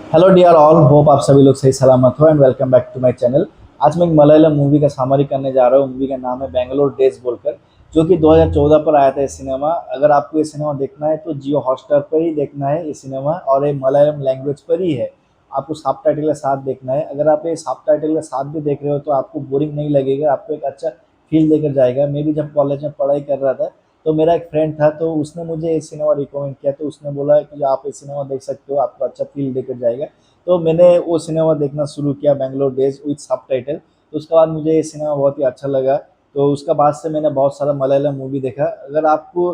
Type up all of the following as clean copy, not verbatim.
Hello dear all, hope आप सभी लोग सही सलामत हो and welcome back to my channel. आज मैं एक मलयालम मूवी का सामरी करने जा रहा हूँ। मूवी का नाम है बेंगलोर डेज बोलकर, जो कि 2014 पर आया था ये सिनेमा। अगर आपको ये सिनेमा देखना है तो जियो हॉटस्टार पर ही देखना है ये सिनेमा, और ये मलयालम लैंग्वेज पर ही है। आपको सब टाइटल के साथ देखना है। अगर आप ये सब टाइटल के साथ भी देख रहे हो तो आपको बोरिंग नहीं लगेगा, आपको एक अच्छा फील देकर जाएगा। मैं भी जब कॉलेज में पढ़ाई कर रहा था तो मेरा एक फ्रेंड था, तो उसने मुझे ये सिनेमा रिकमेंड किया, तो उसने बोला कि आप ये सिनेमा देख सकते हो, आपको अच्छा फील देकर जाएगा। तो मैंने वो सिनेमा देखना शुरू किया, बेंगलोर डेज विद सबटाइटल। तो उसके बाद मुझे ये सिनेमा बहुत ही अच्छा लगा। तो उसका बाद से मैंने बहुत सारा मलयालम मूवी देखा। अगर आपको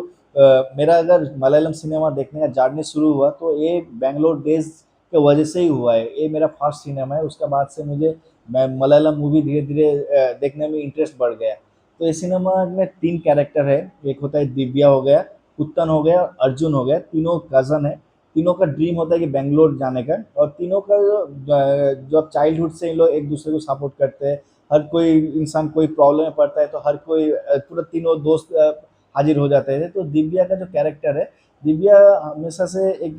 मेरा अगर मलयालम सिनेमा देखने का जर्नी शुरू हुआ तो ये बेंगलोर डेज के वजह से ही हुआ है। ये मेरा फर्स्ट सिनेमा है। उसके बाद से मुझे मैं मलयालम मूवी धीरे धीरे देखने में इंटरेस्ट बढ़ गया। तो इस सिनेमा में तीन कैरेक्टर है। एक होता है दिव्या हो गया, कुत्तन हो गया, अर्जुन हो गया। तीनों कजन है। तीनों का ड्रीम होता है कि बेंगलोर जाने का, और तीनों का जो चाइल्डहुड से इन लोग एक दूसरे को सपोर्ट करते हैं। हर कोई इंसान कोई प्रॉब्लम में पड़ता है तो हर कोई पूरा तीनों दोस्त हाजिर हो जाते हैं। तो दिव्या का जो कैरेक्टर है, दिव्या हमेशा से एक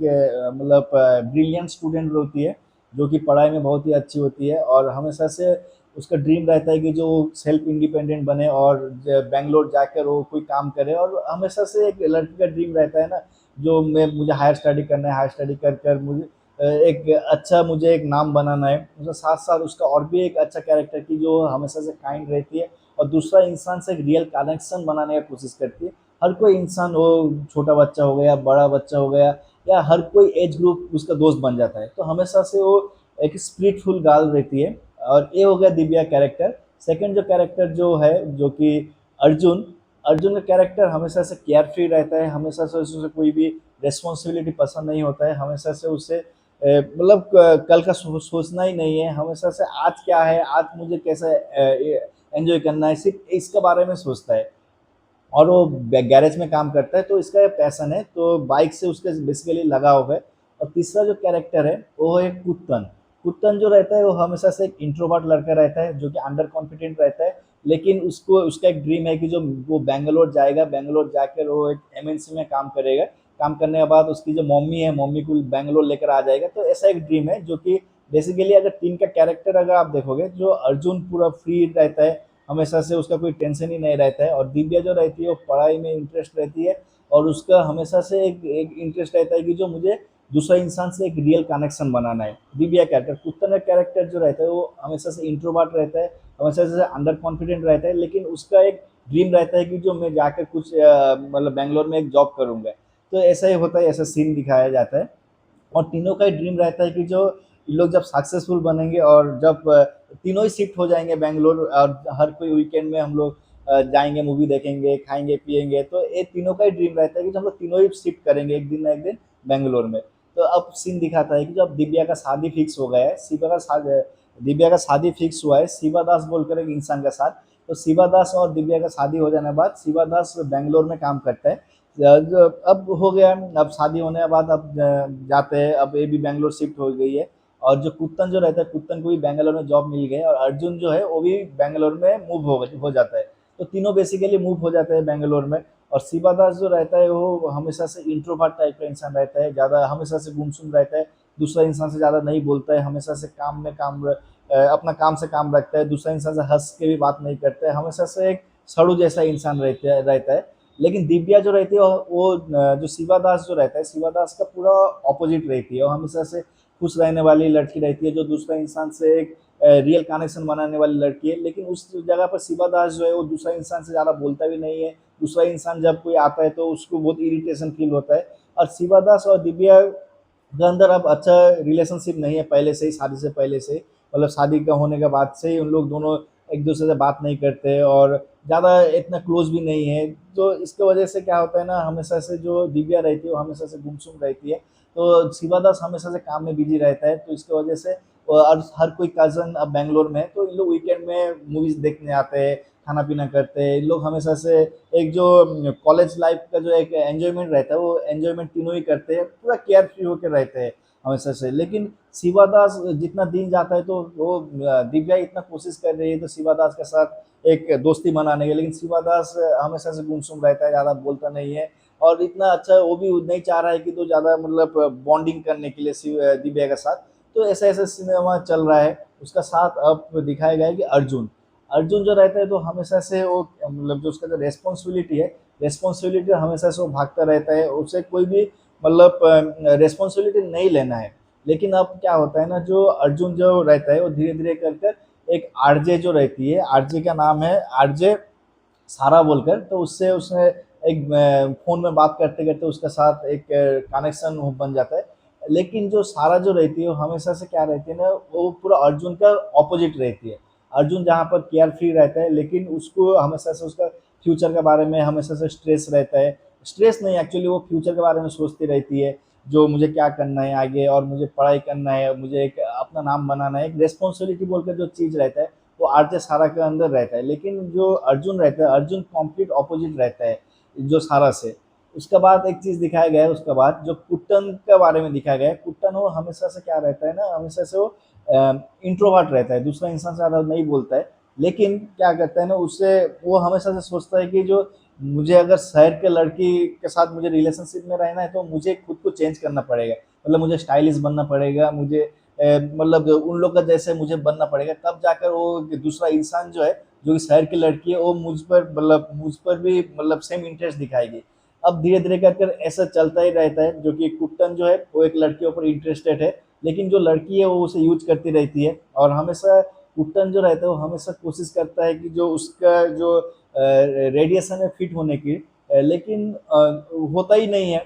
मतलब ब्रिलियंट स्टूडेंट होती है, जो कि पढ़ाई में बहुत ही अच्छी होती है, और हमेशा से उसका ड्रीम रहता है कि जो सेल्फ इंडिपेंडेंट बने और बेंगलोर जाकर वो कोई काम करे। और हमेशा से एक लड़की का ड्रीम रहता है ना, जो मैं मुझे हायर स्टडी करना है, हायर स्टडी कर कर मुझे एक अच्छा मुझे एक नाम बनाना है। उसके साथ साथ उसका और भी एक अच्छा कैरेक्टर की जो हमेशा से काइंड रहती है, और दूसरा इंसान से एक रियल कनेक्शन बनाने की कोशिश करती है। हर कोई इंसान, वो छोटा बच्चा हो गया, बड़ा बच्चा हो गया, या हर कोई एज ग्रुप उसका दोस्त बन जाता है। तो हमेशा से वो एक स्पिरिटफुल गर्ल रहती है। और ये हो गया दिव्या कैरेक्टर। सेकंड जो कैरेक्टर जो है, जो कि अर्जुन। अर्जुन का कैरेक्टर हमेशा से केयर फ्री रहता है। हमेशा से उसे कोई भी रिस्पॉन्सिबिलिटी पसंद नहीं होता है। हमेशा से उसे मतलब कल का सोचना ही नहीं है। हमेशा से आज क्या है, आज मुझे कैसे एंजॉय करना है, सिर्फ इसके बारे में सोचता है। और वो गैरेज में काम करता है, तो इसका पैशन है, तो बाइक से उसके बेसिकली लगाव है। और तीसरा जो कैरेक्टर है वो है कुत्तन। कुत्तन जो रहता है वो हमेशा से एक इंट्रोवर्ट लड़का रहता है, जो कि अंडर कॉन्फिडेंट रहता है। लेकिन उसको उसका एक ड्रीम है कि जो वो बेंगलोर जाएगा, बेंगलोर जाकर वो एक एमएनसी में काम करेगा। काम करने के बाद उसकी जो मम्मी है, मम्मी को बेंगलोर लेकर आ जाएगा। तो ऐसा एक ड्रीम है, जो कि बेसिकली अगर तीन का कैरेक्टर अगर आप देखोगे, जो अर्जुन पूरा फ्री रहता है, हमेशा से उसका कोई टेंशन ही नहीं रहता है। और दिव्या जो रहती है वो पढ़ाई में इंटरेस्ट रहती है, और उसका हमेशा से एक इंटरेस्ट रहता है कि जो मुझे दूसरा इंसान से एक रियल कनेक्शन बनाना है। दिव्या कैरेक्टर, कुत्तन का कैरेक्टर जो रहता है वो हमेशा से इंट्रोवर्ट रहता है, हमेशा से अंडर कॉन्फिडेंट रहता है। लेकिन उसका एक ड्रीम रहता है कि जो मैं जाकर कुछ मतलब बेंगलोर में एक जॉब करूंगा। तो ऐसा ही होता है, ऐसा सीन दिखाया जाता है। और तीनों का ही ड्रीम रहता है कि जो ये लोग जब सक्सेसफुल बनेंगे, और जब तीनों ही शिफ्ट हो जाएंगे बेंगलोर, और हर कोई वीकेंड में हम लोग जाएंगे, मूवी देखेंगे, खाएंगे पिएंगे। तो ये तीनों का ही ड्रीम रहता है कि हम लोग तीनों ही शिफ्ट करेंगे एक दिन ना एक दिन बेंगलोर में। तो अब सीन दिखाता है कि जब दिव्या का शादी फिक्स हो गया है, शिवा का शादी, दिव्या का शादी फिक्स हुआ है शिवा दास बोलकर एक इंसान के साथ। तो शिवा दास और दिव्या का शादी हो जाने के बाद शिवा दास बेंगलोर में काम करता है। अब हो गया, अब शादी होने के बाद अब जाते हैं, अब ये भी बेंगलोर शिफ्ट हो गई है। और जो कुत्तन जो रहता है, कुत्तन को भी बेंगलोर में जॉब मिल गई है, और अर्जुन जो है वो भी बेंगलोर में मूव हो जाता है। तो तीनों बेसिकली मूव हो जाते हैं बेंगलोर में। और शिवादास जो रहता है वो हमेशा से इंट्रोवर्ट टाइप का इंसान रहता है, ज़्यादा हमेशा से गुमसुम रहता है। दूसरा इंसान से ज़्यादा नहीं बोलता है, हमेशा से काम में काम अपना काम से काम रखता है। दूसरा इंसान से हंस के भी बात नहीं करता है, हमेशा से एक सड़ू जैसा इंसान रहता है। लेकिन दिव्या जो रहती है वो जो शिवादास जो रहता है, शिवादास का पूरा ऑपोजिट रहती है। वो हमेशा से खुश रहने वाली लड़की रहती है, जो दूसरा इंसान से एक रियल कनेक्शन बनाने वाली लड़की है। लेकिन उस जगह पर शिवादास जो है वो दूसरा इंसान से ज़्यादा बोलता भी नहीं है। दूसरा इंसान जब कोई आता है तो उसको बहुत इरिटेशन फील होता है। और शिवादास और दिव्या के अंदर अब अच्छा रिलेशनशिप नहीं है पहले से ही, शादी से पहले से ही। मतलब शादी का होने के बाद से ही उन लोग दोनों एक दूसरे से बात नहीं करते, और ज़्यादा इतना क्लोज भी नहीं है। तो इसके वजह से क्या होता है ना, हमेशा से जो दिव्या रहती है वो हमेशा से गुमसुम रहती है। तो शिवादास हमेशा से काम में बिजी रहता है, तो इसके वजह से और हर कोई कजन अब बैंगलोर में है, तो इन लोग वीकेंड में मूवीज देखने आते हैं, खाना पीना करते हैं। इन लोग हमेशा से एक जो कॉलेज लाइफ का जो एक एंजॉयमेंट रहता है वो एंजॉयमेंट तीनों ही करते हैं, पूरा केयर फ्री होकर रहते हैं हमेशा से। लेकिन शिवादास जितना दिन जाता है तो वो दिव्या इतना कोशिश कर रही है तो शिवादास के साथ एक दोस्ती बनाने की, लेकिन शिवादास हमेशा से गुमसुम रहता है, ज़्यादा बोलता नहीं है। और इतना अच्छा वो भी नहीं चाह रहा है कि तो ज़्यादा मतलब बॉन्डिंग करने के लिए दिव्या के साथ। तो ऐसा ऐसा सिनेमा चल रहा है। उसका साथ अब दिखाया गया है कि अर्जुन अर्जुन जो रहता है तो हमेशा से वो मतलब जो उसका जो रेस्पॉन्सिबिलिटी है, रेस्पॉन्सिबिलिटी हमेशा से वो भागता रहता है, उसे कोई भी मतलब रेस्पॉन्सिबिलिटी नहीं लेना है। लेकिन अब क्या होता है ना, जो अर्जुन जो रहता है वो धीरे धीरे कर कर एक आरजे जो रहती है, आरजे का नाम है आरजे सारा बोलकर, तो उससे उसने एक फ़ोन में बात करते-करते उसके साथ एक कनेक्शन हो बन जाता है। लेकिन जो सारा जो रहती है वो हमेशा से क्या रहती है ना, वो पूरा अर्जुन का ऑपोज़िट रहती है। अर्जुन जहाँ पर केयर फ्री रहता है, लेकिन उसको हमेशा से उसका फ्यूचर के बारे में हमेशा से स्ट्रेस रहता है। स्ट्रेस नहीं, एक्चुअली वो फ्यूचर के बारे में सोचती रहती है, जो मुझे क्या करना है आगे, और मुझे पढ़ाई करना है, मुझे एक अपना नाम बनाना है, एक रिस्पॉन्सिबिलिटी बोलकर जो चीज़ रहता है वो आरजे सारा के अंदर रहता है। लेकिन जो अर्जुन रहता है, अर्जुन कंप्लीट ऑपोजिट रहता है जो सारा से। उसके बाद एक चीज़ दिखाया गया है, उसके बाद जो कुट्टन के बारे में दिखाया गया है, कुट्टन वो हमेशा से क्या रहता है ना, हमेशा से वो इंट्रोवर्ट रहता है, दूसरा इंसान से ज़्यादा नहीं बोलता है। लेकिन क्या करता है ना, उससे वो हमेशा से सोचता है कि जो मुझे अगर शहर के लड़की के साथ मुझे रिलेशनशिप में रहना है तो मुझे खुद को चेंज करना पड़ेगा। मतलब मुझे स्टाइलिश बनना पड़ेगा, मुझे मतलब उन लोग का जैसे मुझे बनना पड़ेगा, तब जाकर वो दूसरा इंसान जो है, जो कि शहर की लड़की है, वो मुझ पर भी मतलब सेम इंटरेस्ट दिखाएगी। अब धीरे धीरे कर कर ऐसा चलता ही रहता है, जो कि कुट्टन जो है वो एक लड़कियों पर इंटरेस्टेड है, लेकिन जो लड़की है वो उसे यूज करती रहती है। और हमेशा कुट्टन जो रहता है वो हमेशा कोशिश करता है कि जो उसका जो रेडिएशन है फिट होने की, लेकिन होता ही नहीं है।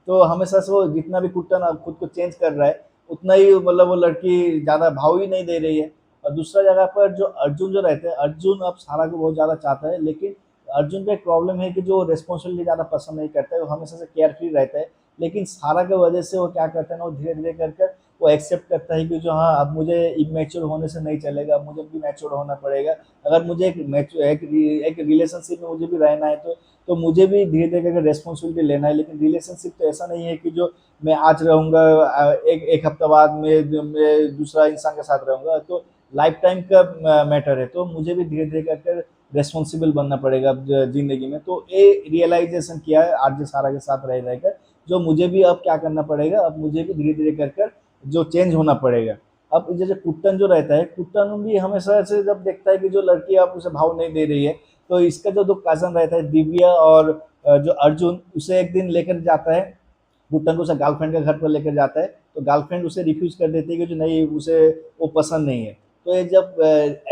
तो हमेशा से वो जितना भी कुट्टन अब खुद को चेंज कर रहा है, उतना ही मतलब वो लड़की ज़्यादा भाव ही नहीं दे रही है। और दूसरा जगह पर जो अर्जुन जो रहते हैं, अर्जुन अब सारा को बहुत ज़्यादा चाहता है, लेकिन अर्जुन का एक प्रॉब्लम है कि जो रिस्पॉन्सिबिलिटी ज़्यादा पसंद नहीं करता है, वो हमेशा से केयर फ्री रहता है। लेकिन सारा की वजह से वो क्या करता है ना, वो धीरे धीरे कर कर वो एक्सेप्ट करता है कि जो हाँ, अब मुझे इमेच्योर होने से नहीं चलेगा, अब मुझे भी मैच्योर होना पड़ेगा। अगर मुझे एक रिलेशनशिप में मुझे भी रहना है, तो मुझे भी धीरे धीरे करके रिस्पॉन्सिबिलिटी लेना है। लेकिन रिलेशनशिप तो ऐसा नहीं है कि जो मैं आज रहूँगा, एक एक हफ्ता बाद मैं दूसरा इंसान के साथ रहूँगा, तो लाइफ टाइम का मैटर है। तो मुझे भी धीरे धीरे कर कर रिस्पॉन्सिबल बनना पड़ेगा अब ज़िंदगी में। तो ये रियलाइजेशन किया है आरजे सारा के साथ रह रहकर, जो मुझे भी अब क्या करना पड़ेगा, अब मुझे भी धीरे धीरे कर कर जो चेंज होना पड़ेगा। अब जैसे कुट्टन जो रहता है, कुट्टन भी हमेशा से जब देखता है कि जो लड़की अब उसे भाव नहीं दे रही है, तो इसका जो दो कज़न रहता है दिव्या और जो अर्जुन, उसे एक दिन लेकर जाता है, कुट्टन को उसे गर्लफ्रेंड के घर पर लेकर जाता है। तो गर्लफ्रेंड उसे रिफ्यूज़ कर देती है कि जो नहीं, उसे वो पसंद नहीं है। तो ये जब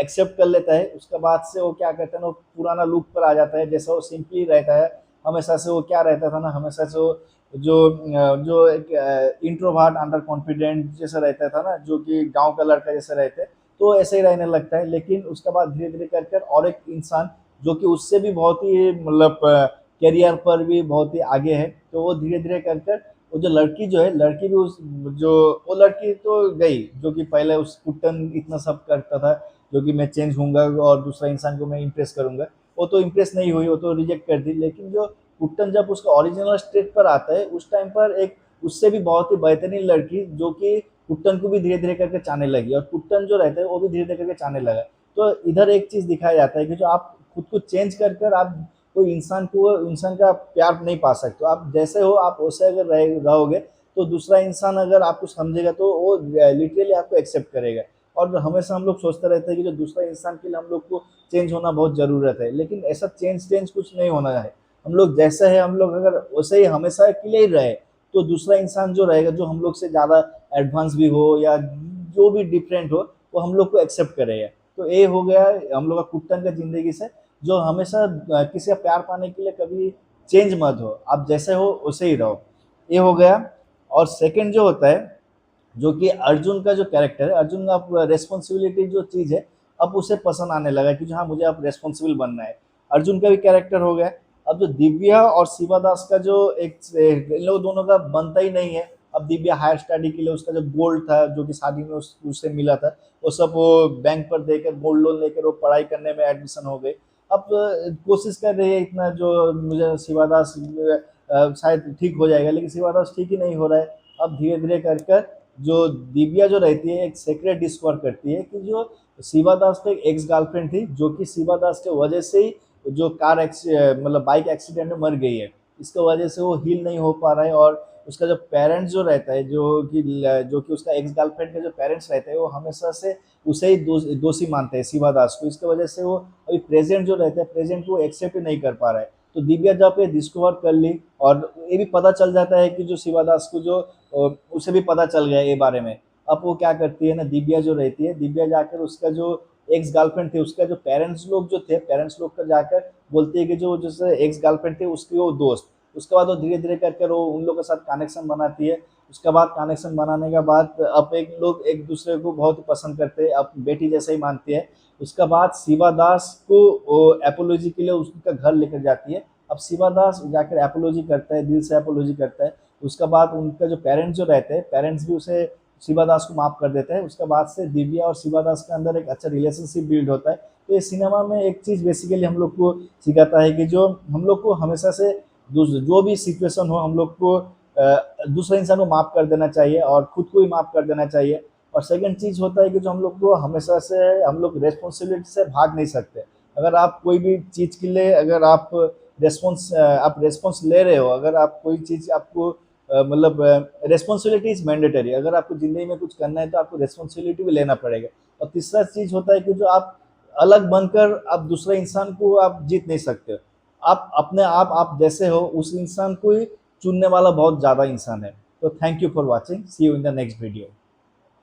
एक्सेप्ट कर लेता है, उसके बाद से वो क्या करता है ना, वो पुराना लुक पर आ जाता है, जैसा वो सिंपली रहता है। हमेशा से वो क्या रहता था ना, हमेशा से वो जो एक इंट्रोवर्ट अंडर कॉन्फिडेंट जैसा रहता था ना, जो कि गाँव का लड़का जैसा रहता है, तो ऐसे ही रहने लगता है। लेकिन उसके बाद धीरे-धीरे कर कर और एक इंसान जो कि उससे भी बहुत ही मतलब करियर पर भी बहुत ही आगे है, तो वो धीरे-धीरे कर कर वो जो लड़की जो है, लड़की भी उस जो वो लड़की तो गई, जो कि पहले उस कुट्टन इतना सब करता था, जो कि मैं चेंज होऊँगा और दूसरा इंसान को मैं इम्प्रेस करूँगा, वो तो इम्प्रेस नहीं हुई, वो तो रिजेक्ट कर दी। लेकिन जो कुट्टन जब उसका ओरिजिनल स्टेट पर आता है, उस टाइम पर एक उससे भी बहुत ही बेहतरीन लड़की, जो कि कुट्टन को भी धीरे-धीरे करके चाहने लगी, और कुट्टन जो रहता है वो भी धीरे-धीरे करके चाहने लगा। तो इधर एक चीज़ दिखाया जाता है कि जो आप खुद को चेंज कर कर आप कोई इंसान का प्यार नहीं पा सकते हो। आप जैसे हो, आप वैसे अगर रहोगे, तो दूसरा इंसान अगर आपको समझेगा तो वो लिटरली आपको एक्सेप्ट करेगा। और हमेशा हम लोग सोचते रहते हैं कि जो दूसरा इंसान के लिए हम लोग को चेंज होना बहुत ज़रूरत है, लेकिन ऐसा चेंज चेंज कुछ नहीं होना है। हम लोग जैसे हैं, हम लोग अगर वैसे ही हमेशा के लिए ही रहे, तो दूसरा इंसान जो रहेगा, जो हम लोग से ज़्यादा एडवांस भी हो या जो भी डिफरेंट हो, वो हम लोग को एक्सेप्ट करेगा। तो ये हो गया हम लोग का कुट्टन का ज़िंदगी से, जो हमेशा किसी का प्यार पाने के लिए कभी चेंज मत हो, आप जैसे हो वैसे ही रहो। ये हो गया। और सेकंड जो होता है, जो कि अर्जुन का जो कैरेक्टर है, अर्जुन का अब रिस्पॉन्सिबिलिटी जो चीज़ है, अब उसे पसंद आने लगा कि हाँ, मुझे अब रिस्पॉन्सिबल बनना है। अर्जुन का भी कैरेक्टर हो गया। अब जो दिव्या और शिवा दास का जो एक इन लोग दोनों का बनता ही नहीं है। अब दिव्या हायर स्टडी के लिए उसका जो गोल्ड था, जो कि शादी में उससे मिला था, वो सब वो बैंक पर देकर गोल्ड लोन लेकर वो पढ़ाई करने में एडमिशन हो गई। अब कोशिश कर रही है इतना, जो मुझे शिवा दास शायद ठीक हो जाएगा, लेकिन शिवा दास ठीक ही नहीं हो रहा है। अब धीरे धीरे कर कर जो दिव्या जो रहती है, एक सीक्रेट डिस्कवर करती है कि जो शिवा दास का एक एक्स गर्लफ्रेंड थी, जो कि शिवा दास के वजह से ही जो मतलब बाइक एक्सीडेंट में मर गई है। इसके वजह से वो हील नहीं हो पा रहा है, और उसका जो पेरेंट्स जो रहता है, जो कि उसका एक्स गर्लफ्रेंड के जो पेरेंट्स रहते हैं, वो हमेशा से उसे ही दोषी मानते हैं, शिवा दास को। इसकी वजह से वो अभी प्रेजेंट जो रहता है, प्रेजेंट को एक्सेप्ट ही नहीं कर पा रहा है। तो दिव्या जब ये डिस्कवर कर ली, और ये भी पता चल जाता है कि जो शिवा दास को जो उसे भी पता चल गया ये बारे में। अब वो क्या करती है ना, दिव्या जो रहती है, दिव्या जाकर उसका जो एक्स गर्लफ्रेंड थे, उसका जो पेरेंट्स लोग जो थे, पेरेंट्स लोग का जाकर बोलती है कि जो जैसे एक्स गर्लफ्रेंड थे उसकी वो दोस्त। उसके बाद वो धीरे धीरे करके वो उन लोगों के साथ कनेक्शन बनाती है। उसके बाद कनेक्शन बनाने के बाद अब एक लोग एक दूसरे को बहुत ही पसंद करते हैं, अब बेटी जैसे ही मानती है। उसके बाद शिवा दास को एपोलॉजी के लिए उसका घर लेकर जाती है। अब शिवा दास जाकर एपोलॉजी करता है, दिल से एपोलॉजी करता है। उसके बाद उनका जो पेरेंट्स जो रहते हैं, पेरेंट्स भी उसे शिवा दास को माफ कर देते हैं। उसके बाद से दिव्या और शिवा दास के अंदर एक अच्छा रिलेशनशिप बिल्ड होता है। तो ये सिनेमा में एक चीज़ बेसिकली हम लोग को सिखाता है कि जो हम लोग को हमेशा से जो भी सिचुएशन हो, हम लोग को दूसरे इंसान को माफ़ कर देना चाहिए और खुद को ही माफ़ कर देना चाहिए। और सेकंड चीज़ होता है कि जो हम लोग को हमेशा से हम लोग रेस्पॉन्सिबिलिटी से भाग नहीं सकते। अगर आप कोई भी चीज़ के लिए अगर आप रेस्पॉन्स ले रहे हो, अगर आप कोई चीज़ आपको मतलब रेस्पॉन्सिबिलिटी इज़ मैंडेटरी। अगर आपको ज़िंदगी में कुछ करना है तो आपको रेस्पॉन्सिबिलिटी भी लेना पड़ेगा। और तीसरा चीज़ होता है कि जो आप अलग बनकर आप दूसरे इंसान को आप जीत नहीं सकते। आप अपने आप जैसे हो उस इंसान को ही चुनने वाला बहुत ज़्यादा इंसान है। तो thank you for watching, see you in the next video.